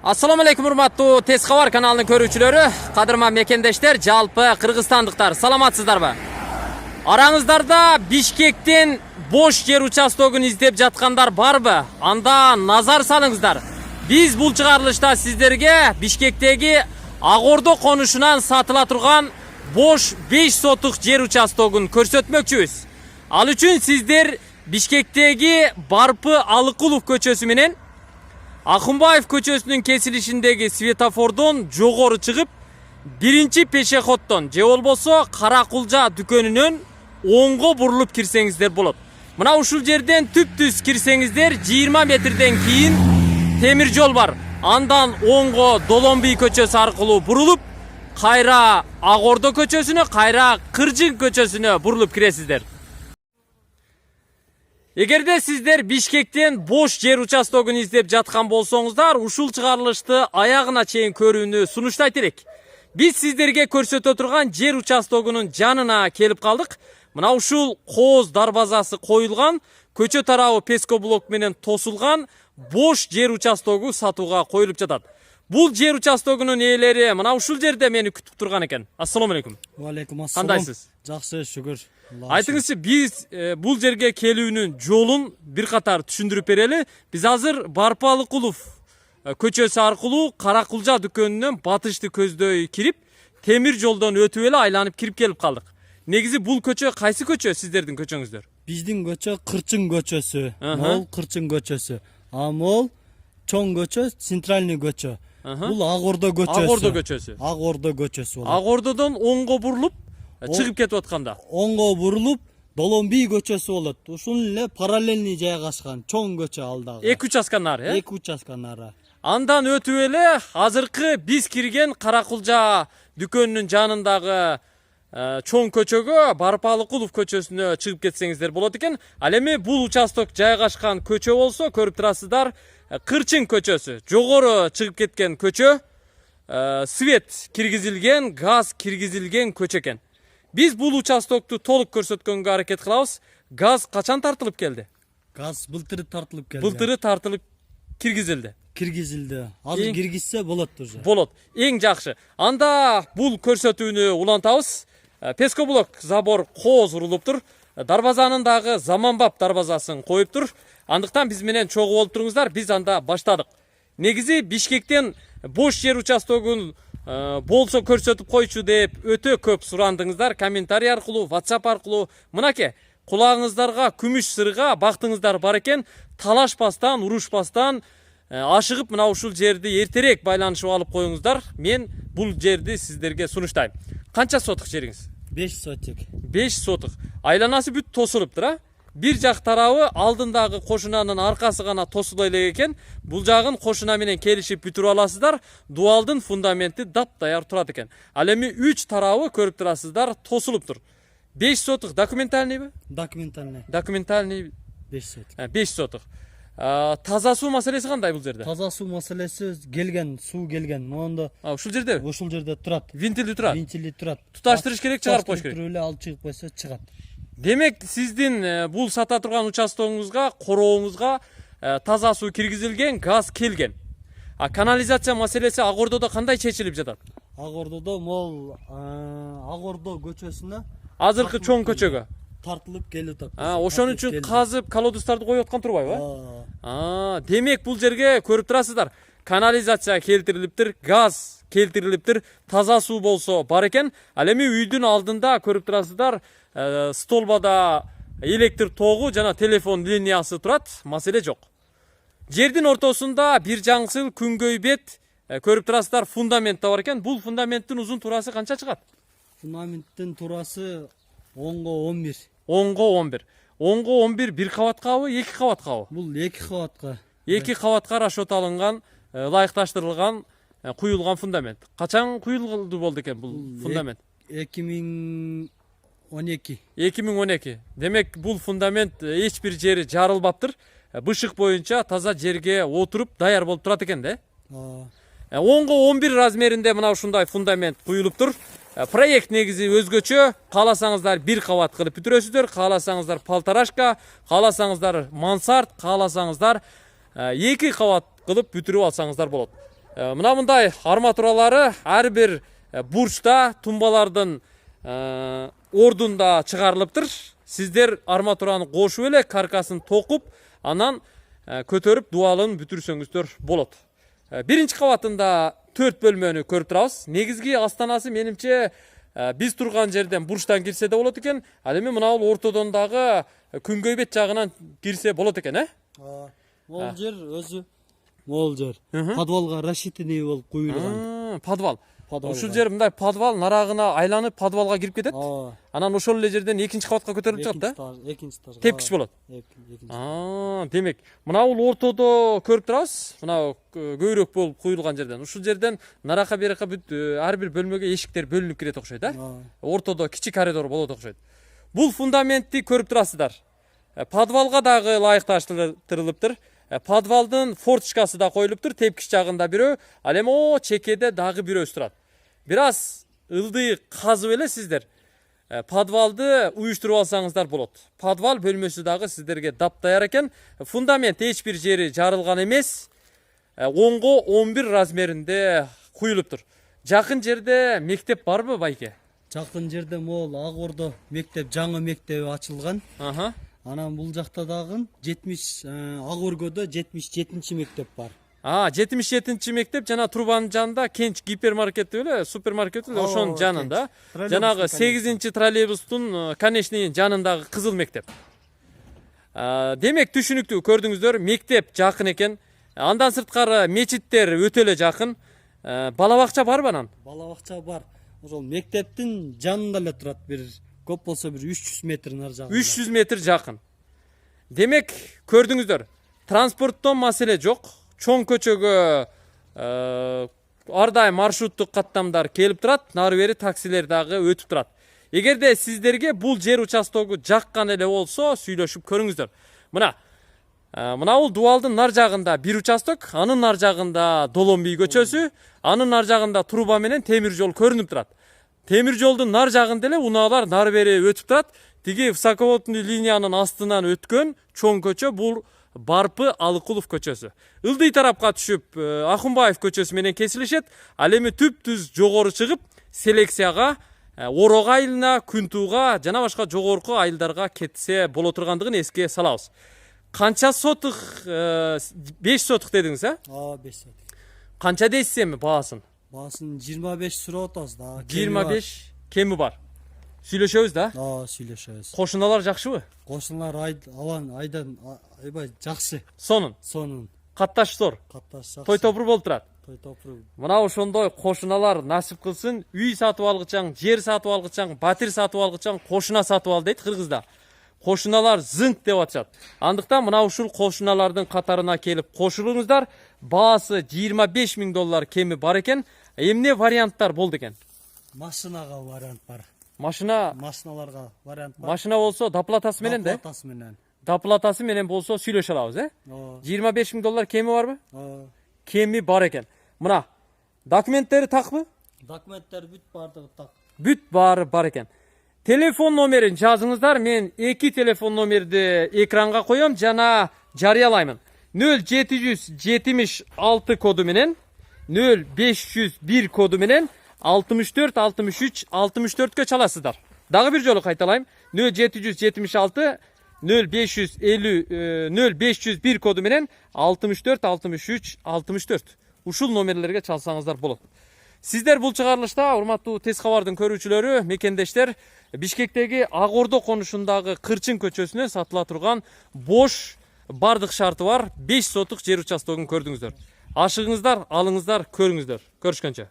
Assalamu alaikum hurmattуу Tez Xabar kanalının көрүүчүлөрү, кадырман мекендештер, жалпы кыргызстандыктар, саламатсыздарбы? Араңыздарда Бишкектен бош жер участогун издеп жаткандар барбы? Анда назар салыңыздар. Биз бул чыгарылышта сиздерге Бишкектеги Ак Ордо конушунан сатыла турган бош 5 сотук жер участогун көрсөтмөкчүбүз. Ал үчүн сиздер Бишкектеги Барпы Алыкулов көчөсү менен Акынбаев көчөсүнүн кесилишиндеги светофордон жогору чыгып, биринчи пешеходдон же болбосо Каракулжа дүкөнүнөн оңго бурулуп кирсеңиздер болот. Мына ушул жерден түп-түз кирсеңиздер 20 метрден кийин темир жол бар. Андан оңго Долонбий көчөсү аркылуу бурулуп, кайра Ак Ордо көчөсүнө, кайра Кыржын көчөсүнө бурулуп киресиздер. Эгерде сиздер Бишкектен бош жер участогун издеп жаткан болсоңуздар, ушул чыгарылышты аягына чейин көрүүнү сунуштайт элек. Биз сиздерге көрсөтө турган жер участогунун жанына келип калдык. Мына ушул кооз дарбазасы коюлган, көчө тарабы пескоблок менен тосулган бош жер участогу сатууга коюлуп жатат. Бул жер участогунун ээлери мына ушул жерде мени күтүп турган экен. Ассаламу алейкум. Алейкум ассалам. Кандайсыз? Жакшы, шүгүр. Айтыңызчы, биз бул жерге келүүнүн жолун бир катар түшүндүрүп берели. Биз азыр Барпы Алыкулов көчөсү аркылуу Каракулжа дүкөнүнөн батышты көздөй кирип, темир жолдон өтүп эле айланып кирип келип калдык. Негизи бул көчө кайсы көчө сиздердин көчөңүздөр? Биздин көчө Кырчын көчөсү, мол Кырчын көчөсү. А мол чоң көчө Центральный көчө. Бул Ак Ордо көчөсү. Ак Ордо көчөсү. Ак Ордо көчөсү болот. Ак Ордодон оңго бурулуп чыгып кетип атканда. Оңго бурулуп Долонбий көчөсү болот. Ушунун эле параллельный жайгашкан чоң көчө алдагы. 2 участка нары, 2 участка нары. Андан өтүп эле азыркы биз кирген Каракулжа дүкөнүнүн жанындагы чоң көчөгө, Барпы Алыкулов көчөсүнө чыгып кетсеңиздер болот экен. Ал эми бул участок жайгашкан көчө болсо, көрүп турасыздар, Кырчын көчөсү. Жогору чыгып кеткен көчө, свет киргизилген, газ киргизилген көчө экен. Биз бул участокту толук көрсөткөнгө аракет кылабыз. Газ качан тартылып келди? Газ былтыр тартылып келди. Былтыры тартылып киргизилди. Киргизилди. Азыр киргизсе болот уже. Болот. Эң жакшы. Анда бул көрсөтүүнү улантабыз. Пескоблок забор кооз урулуптур. Дарбазанын дагы заманбап дарбазасын коюптур. Андыктан биз менен чогуу болуп туруңуздар. Биз анда баштадык. Негизи Бишкектен бош жер участогун болсо көрсөтүп койчу деп өтө көп сурандыңыздар. Комментарий аркылуу, WhatsApp аркылуу. Мынакей, кулагыңыздарга күмүш сырга бактыңыздар бар экен. Талашпастан, урушпастан, ашыгып мына ушул жерди эртерээк байланышып алып коюңуздар. Мен бул жерди сиздерге сунуштайм. Канча сотук жериңиз? 5 сотук. 5 сотук. Айланасы бүт тосулуптур, а? Бир жак тарабы алдындагы кошунанын аркасы гана тосула элек экен. Бул жагын кошуна менен келишип бүтүрүп аласыздар. Дуалдын фундаменти дап-даяр турат экен. Ал эми 3 тарабы көрүп турасыздар, тосулуптур. 5 сотук документальныйбы? Документальный. Документальный 5 сотук. 5 сотук. Таза суу маселеси кандай бул жерде? Таза суу маселеси келген, суу келген. Мондо Ушул жердеби? ушул жерде турат. Винтилди турат. Винтили турат. Туташтырыш керек, чыгарып коюш керек. Эле алып чыгып койсо чыгат. Демек, сиздин бул сата турган участогуңузга, корооңузга таза суу киргизилген, газ келген. А канализация маселеси Ак Ордодо кандай чечилип жатат? Ак Ордодо мол Ак Ордо көчөсүнө Азыркы чоң көчөгө тартылып келип атат. Ошон үчүн казып колодустарды коюп аткан турбайбы? Демек бул жерге көрүп турасыздар. Канализация келтирилиптир, газ келтирилиптир, таза суу болсо бар экен. Ал эми үйдүн алдында көрүп турасыздар, столбада электр тогу жана телефон линиясы турат, маселе жок. Жердин ортосунда бир жаңсыл күнгөй бет көрүп турасыздар, фундамент да бар экен. Бул фундаменттин узун турасы канча чыгат? Фундаменттин турасы оңго 11. Оңго 11. Оңго 11 бир кабаткабы, 2 кабаткабы? Бул 2 кабатка. 2 кабатка расчет алынган, ылайыкташтырылган, куюлган фундамент. Качан куюлду болду экен бул фундамент? 2012. 2012. Демек бул фундамент эч бир жери жарылбаптыр. Бышык боюнча таза жерге отуруп даяр болуп турат экен да? Оңго 11 размеринде мына ушундай фундамент куюлуптур. Проект негизи өзгөчө. Кааласаңыздар 1 кабат кылып бүтүрөсүздөр, кааласаңыздар полторашка, кааласаңыздар мансард, кааласаңыздар 2 кабат кылып бүтүрүп алсаңыздар болот. Мына мындай арматуралары ар бир бурчта тумбалардын ордунда чыгарылыптыр. Сиздер арматураны кошуп эле каркасын токуп, анан көтөрүп дубалын бүтүрсөңүздөр болот. Биринчи кабатында 4 бөлмөнү көрүп турабыз. Негизги астанасы менимче биз турган жерден бурчтан кирсе да болот экен. Ал эми мына бул ортодон дагы күнгөйбет жагынан кирсе болот экен, Могул жер өзү могул жер. Подвалга рассчитанный болуп куюлган. Подвал. Ушул жер мындай подвал нарагына айланып подвалга кирип кетет. Анан ошол эле жерден экинчи кабатка көтөрүлүп чыгат да. Экинчи этаж. Тепкич болот. Демек, мына бул ортодо көрүп турабыз. Мына көйрөк болуп куюлган жерден. Ушул жерден нарака берака бүт ар бир бөлмөгө эшиктер бөлүнүп кирет окшойт, Ортодо кичи коридор болот окшойт. Бул фундаментти көрүп турасыздар. Подвалга дагы ылайыкташтырылыптыр. Подвалдын форточкасы да коюлуптур, тепкич жагында бирөө, ал эми о чекеде дагы бирөөсү турат. Бир аз ылдый казып эле сиздер подвалды уюштуруп алсаңыздар болот. Подвал бөлмөсү дагы сиздерге дапдаяр экен. Фундамент эч бир жери жарылган эмес. 10го 11 размеринде куюлуптур. Жакын жерде мектеп барбы, байке? Жакын жерде могул Ак Ордо мектеп, жаңы мектеби ачылган. Анан бул жакта дагы 70 Ак Оргодо 77-чи мектеп бар. 77-чи мектеп жана Трубанын жанында Кенч гипермаркети беле, супермаркети беле ошонун жанында. Жанагы 8-чи троллейбустун конечныйын жанындагы кызыл мектеп. Демек түшүнүктүү көрдүңүздөр, мектеп жакын экен. Андан сырткары мечиттер өтө эле жакын. Бала бакча барбы анан? Бала бакча бар. Ошол мектептин жанында эле турат, бир көп болсо бир 300 метр нар жагында. 300 метр жакын. Демек көрдүңүздөр, транспорттон маселе жок. Чоң көчөгө ар дайым маршруттук каттамдар келип турат, нары бери таксилер дагы өтүп турат. Эгерде сиздерге бул жер участогу жаккан эле болсо, сүйлөшүп көрүңүздөр. Мына бул дубалдын нар жагында бир участок, анын нар жагында Доломбий көчөсү, анын нар жагында Труба менен темир жол көрүнүп турат. Темир жолдун нар жагында эле унаалар нары бери өтүп турат. Тиги высоководный линиянын астынан өткөн чоң көчө бул Барпы Алыкулов көчөсү. Ылдый тарапка түшүп Акунбаев көчөсү менен кесилишет. Ал эми түп-түз жогору чыгып, Селекцияга, Орок айылына, Күнтууга жана башка жогорку айылдарга кетсе боло тургандыгын эске салабыз. Канча сотук? 5 сотук дедиңиз, 5 сотук. Канча дейсиз эми баасын? Баасын 25 сурап атабыз да. 25 кеми бар. Сүйлөшөбүз да? Сүйлөшөбүз. Кошуналар жакшыбы? Кошуналар айдан аябай жакшы. Сонун. Катташ зор. Той топур болуп турат. Мына ошондой кошуналар насип кылсын. Үй сатып алгычаң, жер сатып алгычаң, батир сатып алгычаң, кошуна сатып ал дейт кыргызда. Кошуналар зынк деп атышат. Андыктан мына ушул кошуналардын катарына келип кошулуңуздар. Баасы $25,000 кеми бар экен. Эмне варианттар болду экен? Машинага вариант бар. Машиналарга вариант бар. Машина болсо доплатасы менен да? Доплатасы менен болсо сүйлөшө алабыз, $25,000 кеми барбы? Кеми бар экен. Мына документтери такпы? Документтер бүт бардыгы так. Бүт баары бар экен. Телефон номерин жазыңыздар. Мен 2 телефон номерди экранга коём жана жарыялаймын. 0776 коду менен 0501 коду менен 64 63 64кө чаласыздар. Дагы бир жолу кайталайм. 0776 0501 коду менен 64 63 64. Ушул номерлерге чалсаңыздар болот. Сиздер бул чыгарылышта, урматтуу Тез кабардын көрүүчүлөрү, мекендештер, Бишкектеги Ак Ордо конушундагы Кырчын көчөсүнө сатыла турган бош бардык шарты бар 5 сотук жер участогун көрдүңүздөр. Ашыгыңыздар, алыңыздар, көрүңүздөр. Көрүшкөнчө.